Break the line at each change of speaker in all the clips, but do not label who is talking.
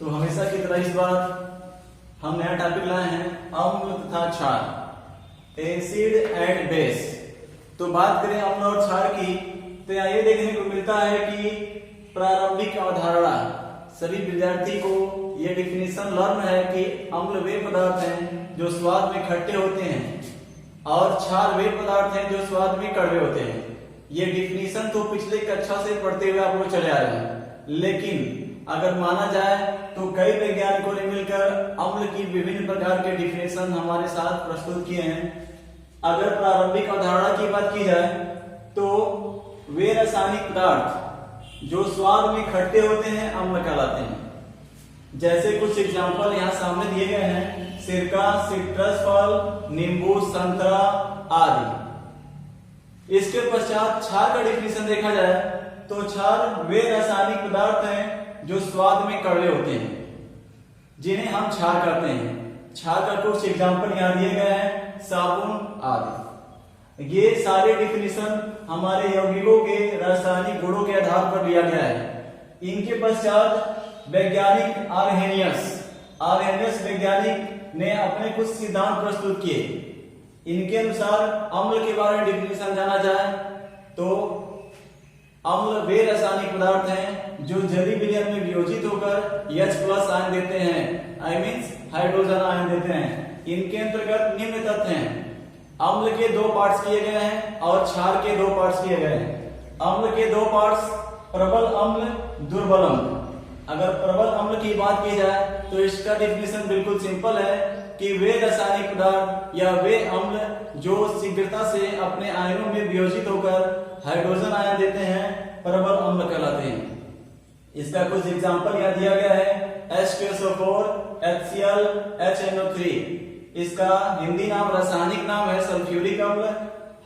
तो हमेशा की तरह इस बार हम नया टॉपिक लाए हैं अम्ल तथा क्षार, एसिड एंड बेस। तो बात करें अम्ल और क्षार की तो यहाँ ये देखने को मिलता है कि प्रारंभिक अवधारणा सभी विद्यार्थी को ये डिफिनेशन लर्न है कि अम्ल वे पदार्थ हैं जो स्वाद में खट्टे होते हैं और क्षार वे पदार्थ हैं जो स्वाद में कड़वे होते हैं। ये डिफिनेशन तो पिछले कक्षा से पढ़ते हुए आप लोग चले आ रहे हैं, लेकिन अगर माना जाए तो कई वैज्ञानिकों ने मिलकर अम्ल की विभिन्न प्रकार के डिफिनेशन हमारे साथ प्रस्तुत किए हैं। अगर प्रारंभिक अवधारणा की बात की जाए तो वे रासायनिक पदार्थ जो स्वाद में खट्टे होते हैं अम्ल कहलाते हैं। जैसे कुछ एग्जाम्पल यहाँ सामने दिए गए हैं, सिरका, सिट्रस फल, नींबू, संतरा आदि। इसके पश्चात क्षार का डिफिनेशन देखा जाए तो क्षार वे रासायनिक पदार्थ हैं जो स्वाद में कड़वे होते हैं जिन्हें हम क्षार कहते हैं। क्षार का कुछ एग्जाम्पल यहाँ दिए गए हैं, साबुन आदि। ये सारे डिफिनेशन हमारे यौगिकों के रासायनिक गुणों के आधार पर लिया गया है। इनके पश्चात वैज्ञानिक आर्हेनियस वैज्ञानिक ने अपने कुछ सिद्धांत प्रस्तुत किए। इनके अनुसार अम्ल के बारे में डिफिनेशन जाना जाए तो अम्ल वे रासायनिक पदार्थ हैं जो जलीय विलयन में वियोजित होकर H+ आयन देते हैं, आई मींस हाइड्रोजन आयन देते हैं। इनके अंतर्गत निम्न तत्व हैं। अम्ल के 2 पार्ट्स किए गए हैं और क्षार के 2 पार्ट्स किए गए हैं। अम्ल के 2 पार्ट्स प्रबल अम्ल, दुर्बल अम्ल। अगर प्रबल अम्ल की बात की जाए तो इसका डिफिनेशन बिल्कुल सिंपल है कि वे रासायनिक पदार्थ या वे अम्ल जो शीघ्रता से अपने आयनों में वियोजित होकर हाइड्रोजन आयन देते हैं प्रबल अम्ल कहलाते हैं। इसका कुछ एग्जांपल यहाँ दिया गया है, H2SO4, HCl, HNO3। इसका हिंदी नाम रासायनिक नाम है सल्फ्यूरिक अम्ल,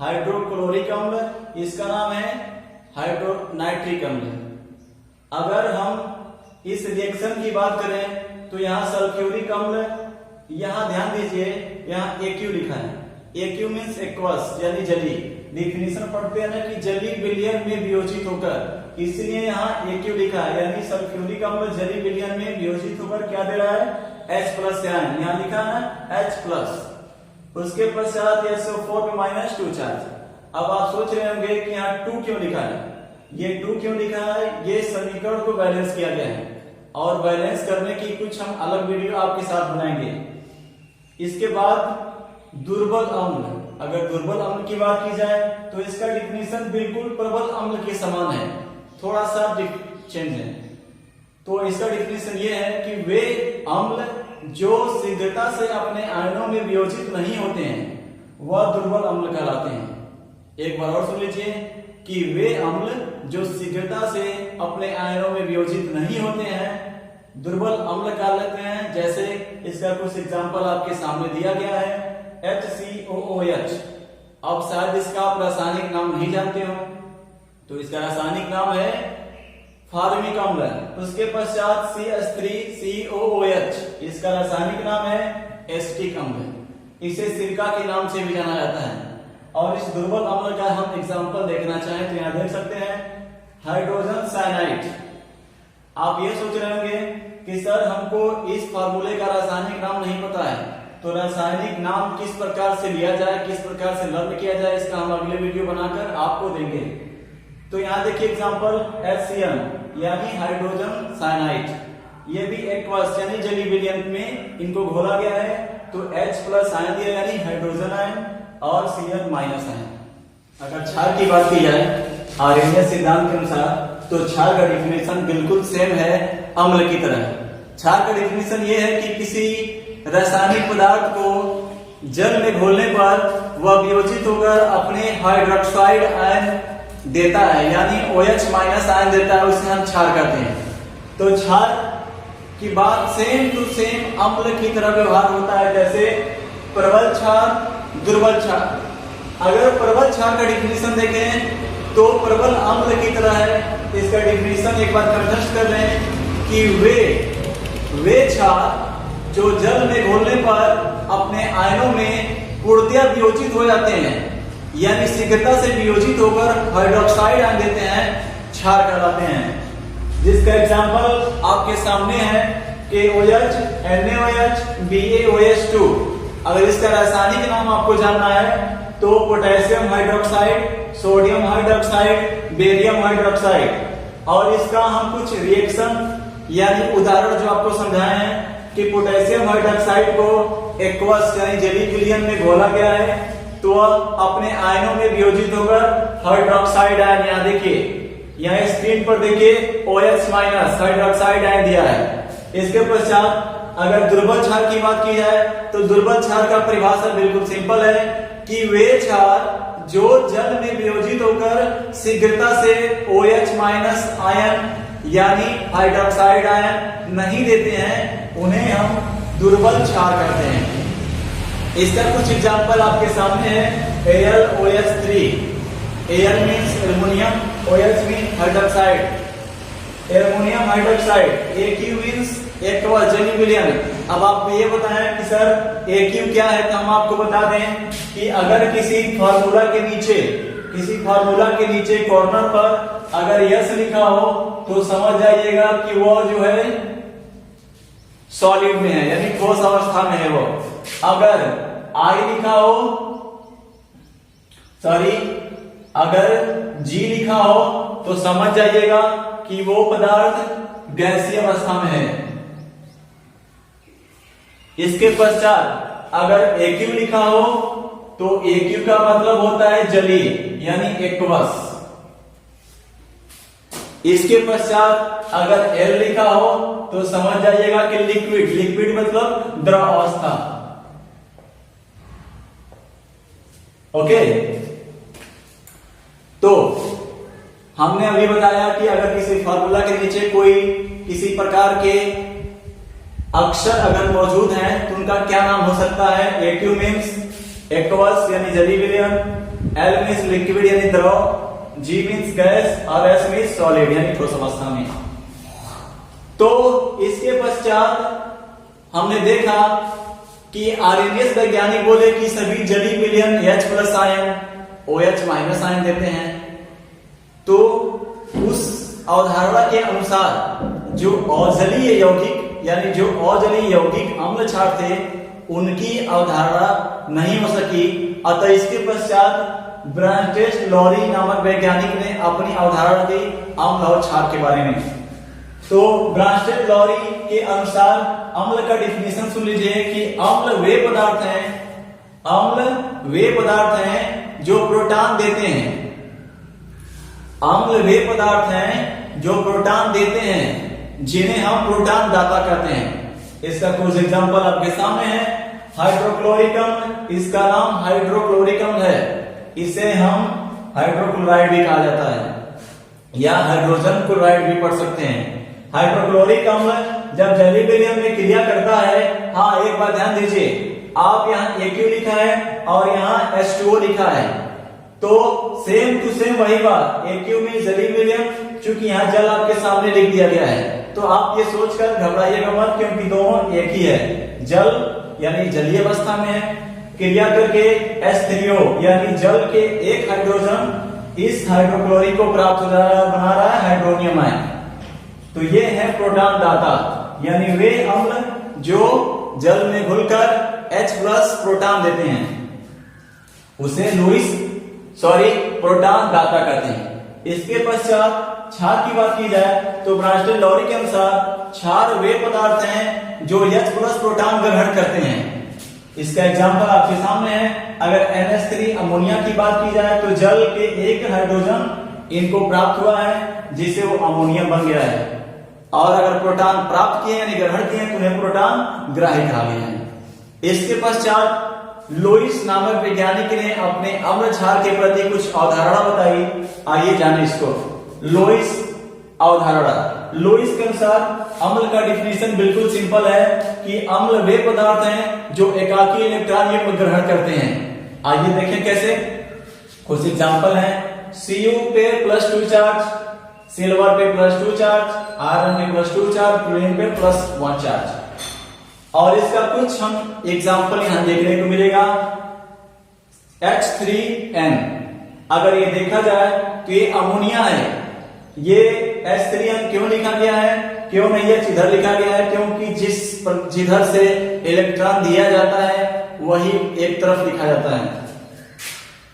हाइड्रोक्लोरिक अम्ल। इसका नाम है हाइड्रोनाइट्रिक अम्ल। अगर हम इस रिएक्शन की बात करें तो यहाँ सल्फ्यूरिक अम्ल, यहाँ ध्यान दीजिए, यहाँ Aq लिखा है। Aq मीन्स एक्वस यानी जलीय। डिफिनेशन पढ़ते हैं ना कि जलीय विलयन में वियोजित होकर, इसलिए यहाँ Aq लिखा है, यानी सल्फ्यूरिक अम्ल जलीय विलयन में वियोजित होकर क्या दे रहा है, H+ आयन। यहाँ लिखा है ना H+। उसके पश्चात SO4 पे -2 चार्ज। अब आप सोच रहे होंगे कि यहाँ 2 क्यों लिखा है। ये 2 क्यों लिखा है, ये समीकरण को बैलेंस किया गया है और बैलेंस करने की कुछ हम अलग वीडियो आपके साथ बनाएंगे। इसके बाद दुर्बल अम्ल। अगर दुर्बल अम्ल की बात की जाए तो इसका डिफिनेशन बिल्कुल प्रबल अम्ल के समान है, थोड़ा सा चेंज है। तो इसका डिफिनेशन ये है कि वे अम्ल जो शीघ्रता से अपने आयनों में वियोजित नहीं होते हैं वह दुर्बल अम्ल कहलाते हैं। एक बार और सुन लीजिए कि वे अम्ल जो शीघ्रता से अपने आयनों में वियोजित नहीं होते हैं दुर्बल अम्ल कहलाते हैं। जैसे इसका कुछ एग्जांपल आपके सामने दिया गया है, HCOOH। अब शायद इसका आप रासायनिक नाम नहीं जानते हो, तो इसका रासायनिक नाम है फॉर्मिक अम्ल। उसके पश्चात CH3COOH, इसका रासायनिक नाम है एसिटिक अम्ल। इसे सिरका के नाम से भी जाना जाता है। और इस दुर्बल अम्ल का हम एग्जांपल देखना चाहें तो यहाँ देख सकते हैं, हाइड्रोजन साइनाइड। आप ये सोच रहे होंगे कि सर हमको इस फार्मूले का रासायनिक नाम नहीं पता है, तो रासायनिक नाम किस प्रकार से लिया जाए, किस प्रकार से लर्न किया जाए, इसका हम अगले वीडियो बनाकर आपको देंगे। तो यहाँ देखिए एग्जांपल HCl यानी हाइड्रोजन साइनाइड। ये भी एक्वस यानी जलीय विलयन में इनको घोला गया है, तो H+ आयन दिया यानी हाइड्रोजन आयन और Cl- आयन। अगर क्षार की बात की जाए आर्हेनियस सिद्धांत के अनुसार तो क्षार का डिफिनेशन बिल्कुल सेम है अम्ल की तरह। क्षार का डिफिनेशन ये है कि किसी रासायनिक पदार्थ को जल में घोलने पर वह वियोजित होकर अपने हाइड्रोक्साइड आयन देता है, यानी OH- आयन देता है, उसे हम क्षार कहते हैं। तो क्षार की बात सेम टू सेम अम्ल की तरह व्यवहार होता है, जैसे प्रबल क्षार, दुर्बल क्षार। अगर प्रबल क्षार का डिफिनेशन देखें तो प्रबल अम्ल की तरह है। इसका डिफिनेशन एक बार कंजस्ट कर लें कि वे क्षार जो जल में घोलने पर अपने आयनों में पूर्णतया वियोजित हो जाते हैं, यानी शीघ्रता से वियोजित होकर हाइड्रोक्साइड आयन देते हैं, क्षार कहलाते हैं। जिसका एग्जाम्पल आपके सामने है KOH, NaOH, BaOH2। अगर इसका रासायनिक नाम आपको जानना है तो potassium hydroxide, sodium hydroxide, barium hydroxide. और इसका हम कुछ रिएक्शन यानी उदाहरण जो आपको समझाए हैं कि पोटेशियम हाइड्रोक्साइड को एक्वस यानी जलीय विलयन में घोला गया है तो वह अपने आयनों में वियोजित होकर हाइड्रोक्साइड आयन, यहाँ देखिए, यहाँ स्क्रीन पर देखिए OH- हाइड्रोक्साइड आयन दिया है। इसके पश्चात अगर दुर्बल क्षार की बात की जाए तो दुर्बल क्षार का परिभाषा बिल्कुल सिंपल है कि वे क्षार जो जल में वियोजित होकर शीघ्रता से OH- आयन यानी हाइड्रोक्साइड आयन नहीं देते हैं, उन्हें हम दुर्बल क्षार कहते हैं। इसका कुछ एग्जांपल आपके सामने है। AlOH3, Al means aluminium, OH means hydroxide, aluminium hydroxide, Aq means aqueous जलीय विलयन। अब आपको ये बताएं कि सर Aq क्या है, तो हम आपको बता दें कि अगर किसी फार्मूला के नीचे कॉर्नर पर अगर यस लिखा हो तो समझ जाइएगा कि वो जो है सॉलिड में है यानी ठोस अवस्था में है वो। अगर आई लिखा हो, सॉरी, अगर जी लिखा हो तो समझ जाइएगा कि वो पदार्थ गैसीय अवस्था में है। इसके पश्चात अगर AQ लिखा हो तो AQ का मतलब होता है जलीय यानी एक्वस। इसके पश्चात अगर L लिखा हो तो समझ जाइएगा कि लिक्विड मतलब द्रव अवस्था। ओके, तो हमने अभी बताया कि अगर किसी फार्मूला के नीचे कोई किसी प्रकार के अक्षर अगर मौजूद हैं तो उनका क्या नाम हो सकता है। AQ मीन्स एक्वस यानी जलीय विलयन, L मीन्स लिक्विड यानी द्रव, G मीन्स गैस और S मीन्स सॉलिड यानी ठोस अवस्था में। तो इसके पश्चात हमने देखा कि आर्यनियस वैज्ञानिक बोले कि सभी जलीय विलयन H+ आयन OH- आयन देते हैं। तो उस अवधारणा के अनुसार जो अजलीय यौगिक यानी जो अजलीय यौगिक अम्ल क्षार थे उनकी अवधारणा नहीं हो सकी। अतः इसके पश्चात ब्रांस्टेड लॉरी नामक वैज्ञानिक ने अपनी अवधारणा दी अम्ल और क्षार के बारे में। तो ब्रांस्टेड लॉरी के अनुसार अम्ल का डिफिनेशन सुन लीजिए कि अम्ल वे पदार्थ हैं जो प्रोटॉन देते हैं। अम्ल वे पदार्थ हैं जो प्रोटॉन देते हैं जिन्हें हम प्रोटॉन दाता कहते हैं। इसका कुछ एग्जांपल आपके सामने है। हाइड्रोक्लोरिक अम्ल, इसका नाम हाइड्रोक्लोरिक अम्ल है, इसे हम हाइड्रोक्लोराइड भी कहा जाता है या हाइड्रोजन क्लोराइड भी पढ़ सकते हैं। हाइड्रोक्लोरिक अम्ल जब जलीय विलयन में क्रिया करता है, हाँ एक बात ध्यान दीजिए, आप यहाँ AQ लिखा है और यहाँ H2O लिखा है तो सेम टू सेम वही बात, AQ में जलीय विलयन, चूंकि यहाँ जल आपके सामने लिख दिया गया है तो आप ये सोचकर घबराइएगा मत क्योंकि दोनों एक ही है। जल यानी जलीय अवस्था में है, क्रिया करके H3O यानी जल के एक हाइड्रोजन इस हाइड्रोक्लोरिक को प्राप्त बना रहा है हाइड्रोनियम आयन। तो ये है प्रोटॉन दाता यानी वे अम्ल जो जल में घुलकर H+ प्रोटॉन देते हैं, उसे प्रोटॉन दाता कहते हैं। इसके पश्चात क्षार की बात की जाए तो ब्रांस्टेड लॉरी के अनुसार क्षार वे पदार्थ हैं जो H+ प्रोटॉन ग्रहण करते हैं। इसका एग्जांपल आपके सामने है। अगर NH3 अमोनिया की बात की जाए तो जल के एक हाइड्रोजन इनको प्राप्त हुआ है जिससे वो अमोनिया बन गया है, और अगर प्रोटॉन प्राप्त किए यानी ग्रहण किए तो उन्हें प्रोटॉन ग्राही कहा गया है। इसके पश्चात लोइस नामक वैज्ञानिक ने अपने अम्ल क्षार के प्रति कुछ अवधारणा बताई। आइए जाने इसको। लोइस अवधारणा, लोइस के अनुसार अम्ल का डिफिनेशन बिल्कुल सिंपल है कि अम्ल वे पदार्थ हैं जो एकाकी इलेक्ट्रॉन युग्म ग्रहण करते हैं। आइए देखें कैसे। कुछ एग्जांपल हैं। Cu पे +2 चार्ज, सिल्वर पे +2 चार्ज, आयरन पे +2 चार्ज, क्लोरीन पे +1 चार्ज। और इसका कुछ हम एग्जांपल यहां देखने को मिलेगा। H3N, अगर ये देखा जाए तो ये अमोनिया है। ये H3N क्यों लिखा गया है क्यों नहीं है, जिधर लिखा गया है क्योंकि जिधर से इलेक्ट्रॉन दिया जाता है वही एक तरफ लिखा जाता है।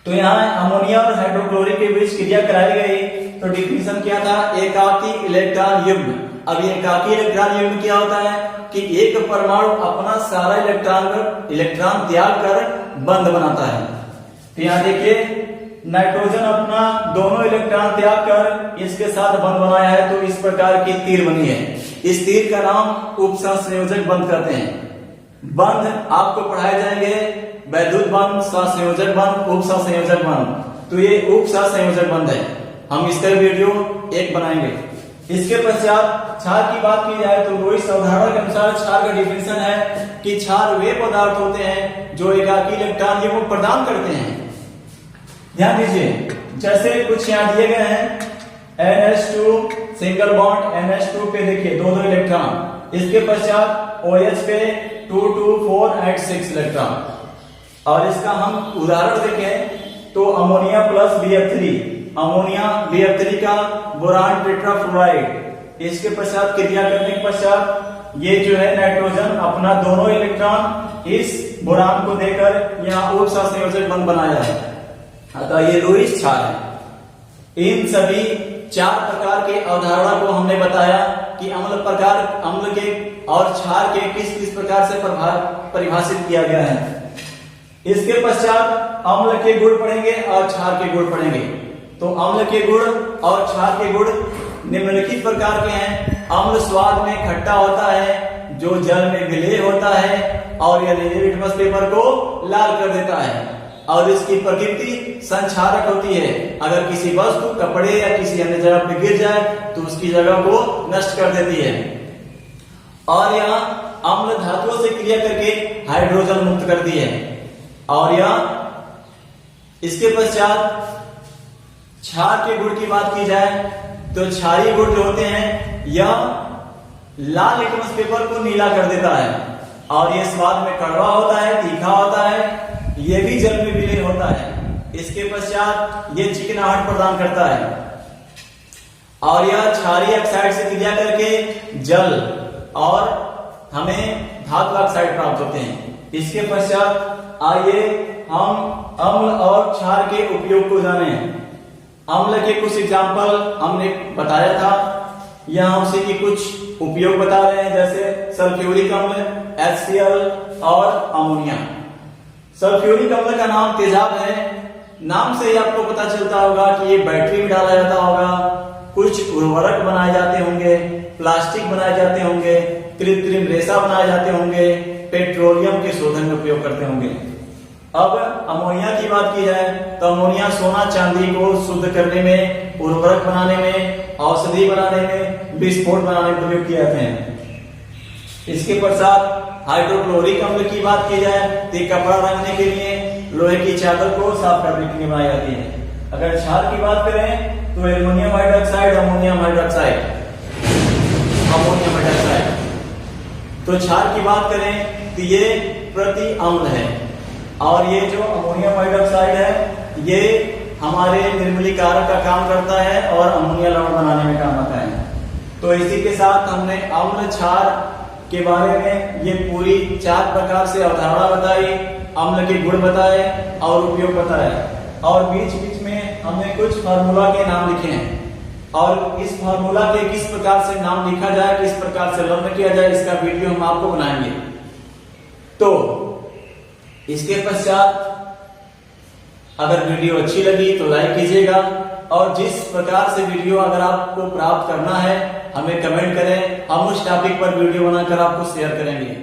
तो यहाँ अमोनिया और हाइड्रोक्लोरिक के बीच क्रिया कराई गई तो डिफिनेशन क्या था, एकाकी इलेक्ट्रॉन युग्म। अब ये एकाकी इलेक्ट्रॉन युग्म क्या होता है कि एक परमाणु अपना सारा इलेक्ट्रॉन त्याग कर बंध बनाता है। तो यहाँ देखिए नाइट्रोजन अपना दोनों इलेक्ट्रॉन त्याग कर इसके साथ बंध बनाया है, तो इस प्रकार की तीर बनी है। इस तीर का नाम उपसंयोजक बंध कहते हैं। बंध आपको पढ़ाए जाएंगे वैद्युत बंध, सहसंयोजक बंध, उपसंयोजक बंध। तो ये उपसंयोजक बंध है, हम इसका वीडियो एक बनाएंगे। इसके पश्चात क्षार की बात की जाए तो लोइस अवधारणा के अनुसार क्षार का डिफिनेशन है कि क्षार वे पदार्थ होते हैं जो एकाकी इलेक्ट्रॉन युग्म प्रदान करते हैं। ध्यान दीजिए, जैसे कुछ यहाँ दिए गए हैं NH2 सिंगल बॉन्ड NH2 पे देखिए दो इलेक्ट्रॉन, इसके पश्चात OH पे 2 2 4 8 6 इलेक्ट्रॉन। और इसका हम उदाहरण देखें तो ammonia plus BF3, ammonia BF3 का बोरान टेट्राफ्लोराइड, इसके पश्चात क्रिया करने के पश्चात ये जो है नाइट्रोजन अपना दोनों इलेक्ट्रॉन इस बोरान को देकर यहाँ उपसंयोजक बंध बनाया है। अतः ये लोइस क्षार है। इन सभी 4 प्रकार के अवधारणा को हमने बताया कि अम्ल के और क्षार के किस किस प्रकार से परिभाषित किया गया है। इसके पश्चात अम्ल के गुण पढ़ेंगे और क्षार के गुण पढ़ेंगे। तो अम्ल के गुण और क्षार के गुण निम्नलिखित प्रकार के हैं। अम्ल स्वाद में खट्टा होता है, जो जल में विलेय होता है और यह लिटमस पेपर को लाल कर देता है। और इसकी प्रकृति संक्षारक होती है, अगर किसी वस्तु कपड़े या किसी अन्य जगह पर गिर जाए तो उसकी जगह को नष्ट कर देती है। और यह अम्ल धातुओं से क्रिया करके हाइड्रोजन मुक्त करती है। और यह इसके पश्चात क्षार के गुण की बात की जाए तो क्षारीय गुण जो होते हैं यह लाल लिटमस पेपर को नीला कर देता है और यह स्वाद में कड़वा होता है, तीखा होता है, यह भी जल में विलीन होता है। इसके पश्चात यह चिकनाहट प्रदान करता है और यह क्षारीय ऑक्साइड से क्रिया करके जल और हमें धातु ऑक्साइड प्राप्त होते हैं। इसके पश्चात आइए हम अम्ल और क्षार के उपयोग को जानें। अम्ल के कुछ एग्जाम्पल हमने बताया था, यहाँ उसी की कुछ उपयोग बता रहे हैं, जैसे सल्फ्यूरिक अम्ल, HCl और अमोनिया। सल्फ्यूरिक अम्ल का नाम तेजाब है, नाम से ही आपको पता चलता होगा कि ये बैटरी में डाला जाता होगा, कुछ उर्वरक बनाए जाते होंगे, प्लास्टिक बनाए जाते होंगे, कृत्रिम रेशा बनाए जाते होंगे, पेट्रोलियम के शोधन में उपयोग करते होंगे। अब अमोनिया की बात की जाए तो अमोनिया सोना चांदी को शुद्ध करने में, उर्वरक बनाने में, औषधि बनाने में, विस्फोट बनाने में प्रयोग किए जाते हैं। इसके पश्चात हाइड्रोक्लोरिक अम्ल की बात की जाए तो कपड़ा रंगने के लिए, लोहे की चादर को साफ करने के लिए बनाई जाती है। अगर क्षार की बात करें तो aluminium hydroxide, ammonium hydroxide, ammonium hydroxide. तो क्षार की बात करें तो ये प्रति अम्ल है और ये जो अमोनियम हाइड्रोक्साइड है ये हमारे निर्मलीकारक का काम करता है और अमोनिया लवण बनाने में काम आता है। तो इसी के साथ हमने अम्ल क्षार के बारे में ये पूरी 4 प्रकार से अवधारणा बताई, अम्ल के गुण बताए और उपयोग बताए, और बीच बीच में हमने कुछ फार्मूला के नाम लिखे हैं और इस फार्मूला के किस प्रकार से नाम लिखा जाए, किस प्रकार से लर्न किया जाए, इसका वीडियो हम आपको बनाएंगे। तो इसके पश्चात अगर वीडियो अच्छी लगी तो लाइक कीजिएगा और जिस प्रकार से वीडियो अगर आपको प्राप्त करना है हमें कमेंट करें, हम उस टॉपिक पर वीडियो बनाकर आपको शेयर करेंगे।